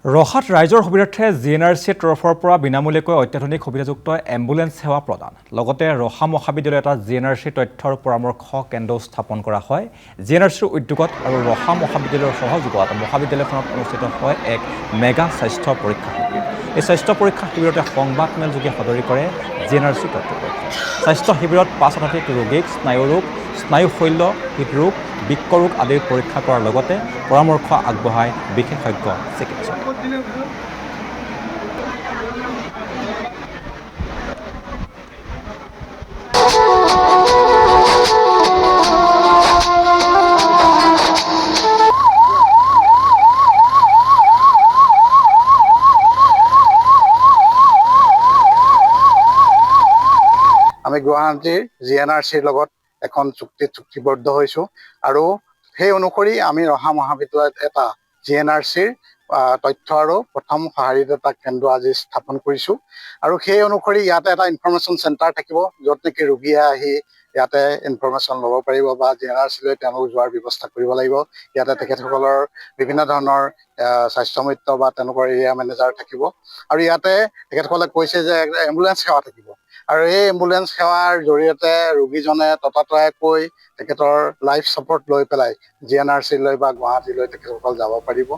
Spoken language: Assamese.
ৰহাত ৰাইজৰ সুবিধাৰ্থে GNRCৰ তৰফৰ পৰা বিনামূলীয়াকৈ অত্যাধুনিক সুবিধাযুক্ত এম্বুলেন্স সেৱা প্ৰদান লগতে ৰহা মহাবিদ্যালয়ত এটা GNRC তথ্য আৰু পৰামৰ্শ কেন্দ্ৰ স্থাপন কৰা হয়। GNRCৰ উদ্যোগত আৰু ৰহা মহাবিদ্যালয়ৰ সহযোগত মহাবিদ্যালয়খনত অনুষ্ঠিত হয় এক মেগা স্বাস্থ্য পৰীক্ষা শিবিৰ। এই স্বাস্থ্য পৰীক্ষা শিবিৰতে সংবাদমেলযোগে সদৰি কৰে GNRC কৰ্তৃপক্ষই। স্বাস্থ্য শিবিৰত ৫ শতাধিক ৰোগীক স্নায়ুৰোগ, স্নায়ুশল্য, হৃদৰোগ, বৃক্কৰোগ আদিৰ পৰীক্ষা কৰাৰ লগতে পৰামৰ্শ আগবঢ়ায় বিশেষজ্ঞ চিকিৎসক। আমি গুৱাহাটীৰ GNRCৰ লগত এখন চুক্তিবদ্ধ হৈছোঁ আৰু সেই অনুসৰি আমি ৰহা মহাবিদ্যালয়ত এটা GNRCৰ তথ্য আৰু প্ৰথম সহাৰিতা কেন্দ্ৰ আজি স্থাপন কৰিছোঁ আৰু সেই অনুসৰি ইয়াতে এটা ইনফৰমেশ্যন চেণ্টাৰ থাকিব, য'ত নেকি ৰোগীয়ে আহি ইয়াতে ইনফৰমেশ্যন ল'ব পাৰিব বা GNRCলৈ তেওঁলোক যোৱাৰ ব্যৱস্থা কৰিব লাগিব। ইয়াতে তেখেতসকলৰ বিভিন্ন ধৰণৰ স্বাস্থ্য মিত্ৰ বা তেওঁলোকৰ এৰিয়া মেনেজাৰ থাকিব আৰু ইয়াতে তেখেতসকলে কৈছে যে এম্বুলেন্স সেৱা থাকিব আৰু এই এম্বুলেন্স সেৱাৰ জৰিয়তে ৰোগীজনে ততাতৈয়াকৈ তেখেতৰ লাইফ ছাপৰ্ট লৈ পেলাই GNRCলৈ বা গুৱাহাটীলৈ তেখেতসকল যাব পাৰিব।